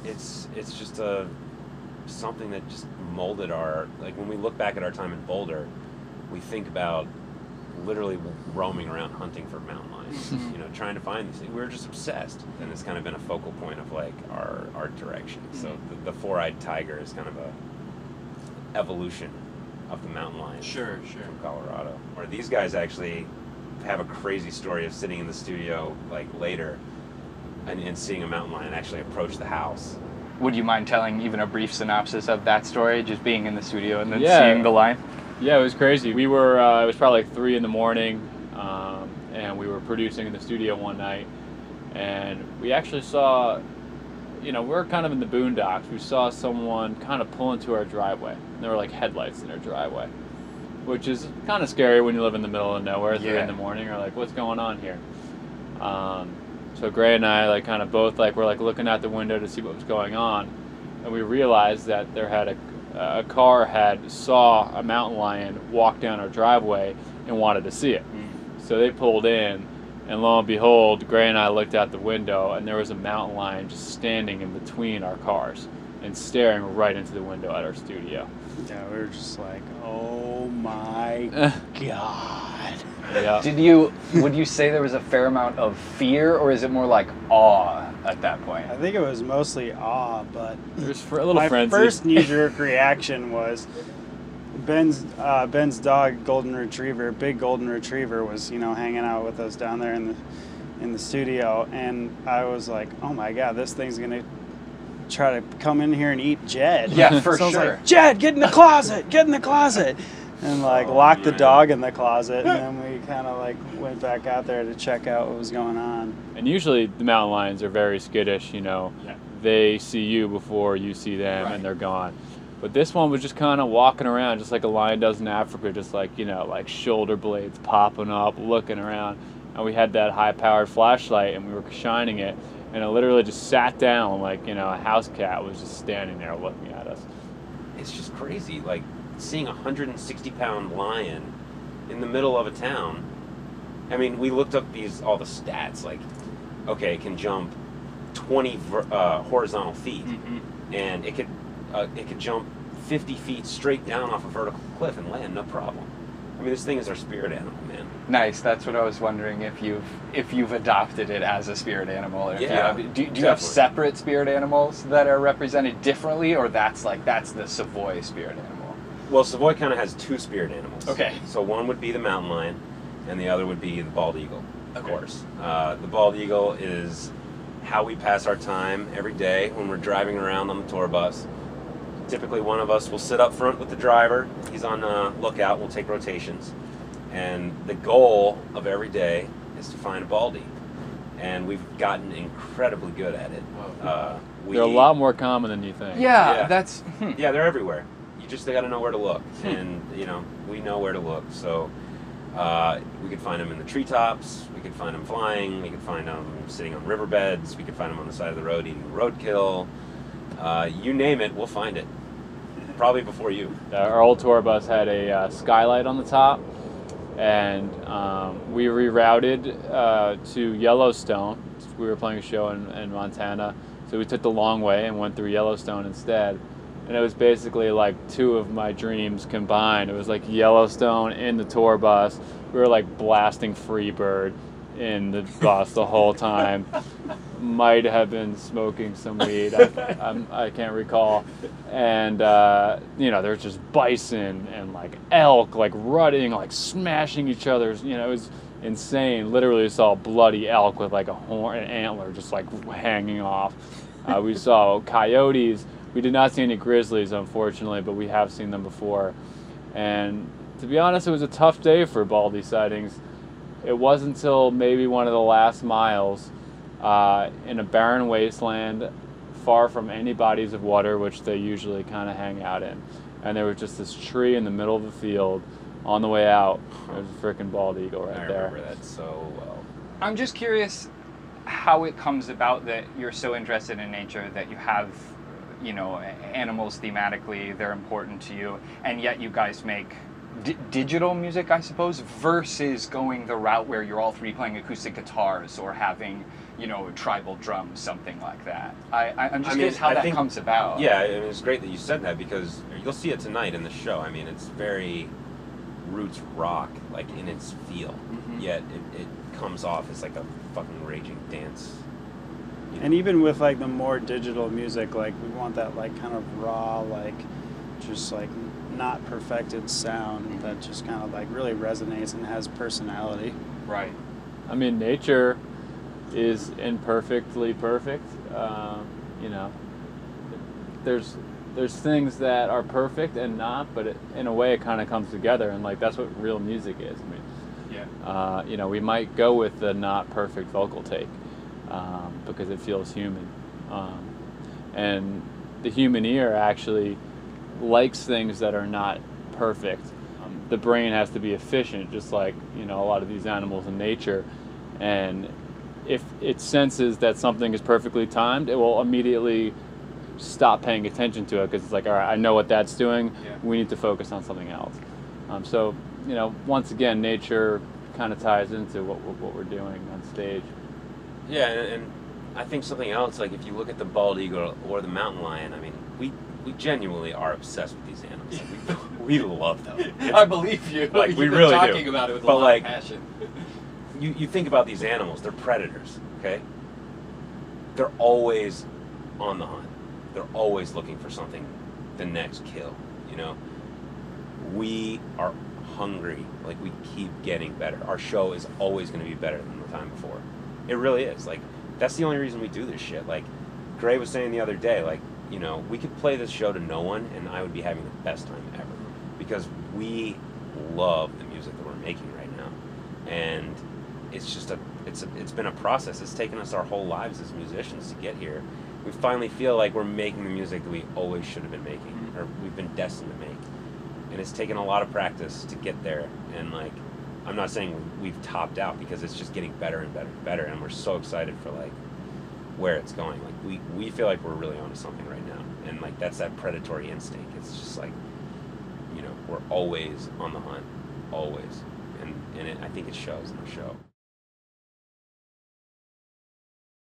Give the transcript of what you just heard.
it's just something that just molded our, like when we look back at our time in Boulder, we think about literally roaming around hunting for mountain lions, you know, trying to find these things. We were just obsessed, and it's kind of been a focal point of like our art direction. So the four-eyed tiger is kind of a evolution of the mountain lion Sure. from Colorado. Or these guys actually have a crazy story of sitting in the studio like later and seeing a mountain lion actually approach the house. Would you mind telling even a brief synopsis of that story, just being in the studio and then seeing the lion? Yeah, it was crazy. We were, it was probably like 3 in the morning, and we were producing in the studio one night, and we actually saw, you know, we're kind of in the boondocks. We saw someone kind of pull into our driveway, and there were like headlights in our driveway, which is kind of scary when you live in the middle of nowhere, 3 in the morning, or like, what's going on here? So Gray and I, like, kind of both, like, were like looking out the window to see what was going on, and we realized that there had a car had saw a mountain lion walk down our driveway and wanted to see it. So they pulled in, and lo and behold, Gray and I looked out the window, and there was a mountain lion just standing in between our cars and staring right into the window at our studio. Yeah, we were just like, oh my God. Yeah. Would you say there was a fair amount of fear, or is it more like awe at that point? I think it was mostly awe, but There's a little my frenzy. first knee-jerk reaction was Ben's dog, golden retriever, big golden retriever, was, you know, hanging out with us down there in the studio, and I was like, oh my God, this thing's gonna try to come in here and eat Jed. Yeah, for so I was sure. like, Jed, get in the closet, get in the closet. And like locked the dog in the closet, and then we kind of like went back out there to check out what was going on. And usually the mountain lions are very skittish, you know. They see you before you see them, and they're gone. But this one was just kind of walking around just like a lion does in Africa, just like, you know, like shoulder blades popping up, looking around. And we had that high-powered flashlight, and we were shining it, and it literally just sat down like, you know, a house cat was just standing there looking at us. It's just crazy, like seeing a 160-pound lion in the middle of a town. I mean, we looked up all the stats, like, okay, it can jump 20 horizontal feet, and it could jump 50 feet straight down off a vertical cliff and land no problem. I mean, this thing is our spirit animal, man. Nice. That's what I was wondering, if you've adopted it as a spirit animal. Or Yeah, do you have separate spirit animals that are represented differently, or that's the Savoy spirit animal? Well, Savoy kind of has 2 spirit animals. Okay. So one would be the mountain lion, and the other would be the bald eagle, of course. The bald eagle is how we pass our time every day when we're driving around on the tour bus. Typically one of us will sit up front with the driver. He's on lookout. We'll take rotations. And the goal of every day is to find a baldy. And we've gotten incredibly good at it. They're a lot more common than you think. Yeah, that's... Yeah, they're everywhere. You just got to know where to look. And, you know, we know where to look. So we could find them in the treetops. We could find them flying. We could find them sitting on riverbeds. We could find them on the side of the road eating roadkill. You name it, we'll find it. Probably before you. Our old tour bus had a skylight on the top, and we rerouted to Yellowstone. We were playing a show in Montana, so we took the long way and went through Yellowstone instead. And it was basically like 2 of my dreams combined. It was like Yellowstone in the tour bus. We were like blasting Freebird in the bus the whole time. Might have been smoking some weed. I can't recall. And you know, there's just bison and like elk, like rutting, like smashing each other's. You know, it was insane. Literally saw a bloody elk with like a horn, an antler, just like hanging off. We saw coyotes. We did not see any grizzlies, unfortunately, but we have seen them before. And to be honest, it was a tough day for baldy sightings. It wasn't until maybe one of the last miles in a barren wasteland far from any bodies of water, which they usually kind of hang out in. And there was just this tree in the middle of the field. On the way out, there's a freaking bald eagle right there. I remember that so well. I'm just curious how it comes about that you're so interested in nature, that you have, you know, animals thematically, they're important to you, and yet you guys make digital music, I suppose, versus going the route where you're all three playing acoustic guitars or having, you know, tribal drums, something like that. I'm just curious how that comes about. Yeah, I mean, it's great that you said that because you'll see it tonight in the show. I mean, it's very roots rock, like in its feel, yet it comes off as like a fucking raging dance. You know? And even with like the more digital music, like we want that like kind of raw, like just like not perfected sound that just kind of like really resonates and has personality. Right. I mean, nature is imperfectly perfect. You know, there's things that are perfect and not, but in a way it kind of comes together, and like that's what real music is. I mean, yeah. You know, we might go with the not perfect vocal take because it feels human, and the human ear actually likes things that are not perfect. The brain has to be efficient, just like, you know, a lot of these animals in nature, and if it senses that something is perfectly timed, it will immediately stop paying attention to it because it's like, all right, I know what that's doing. Yeah. We need to focus on something else. So, you know, once again, nature kind of ties into what we're doing on stage. Yeah, and I think something else, like if you look at the bald eagle or the mountain lion, I mean, we genuinely are obsessed with these animals. We love them. I believe you. Like, You've we been really talking do. about it with But a lot like, of passion. You think about these animals, they're predators, okay? They're always on the hunt. They're always looking for something, the next kill, you know? We are hungry, like we keep getting better. Our show is always going to be better than the time before. It really is. Like, that's the only reason we do this shit. Like, Gray was saying the other day, like, you know, we could play this show to no one and I would be having the best time ever. Because we love the music that we're making right now. And it's just it's been a process. It's taken us our whole lives as musicians to get here. We finally feel like we're making the music that we always should have been making, or we've been destined to make. And it's taken a lot of practice to get there. And like, I'm not saying we've topped out, because it's just getting better and better and better. And we're so excited for like where it's going. Like we feel like we're really onto something right now. And like, that's that predatory instinct. It's just like, you know, we're always on the hunt, always. And I think it shows in the show.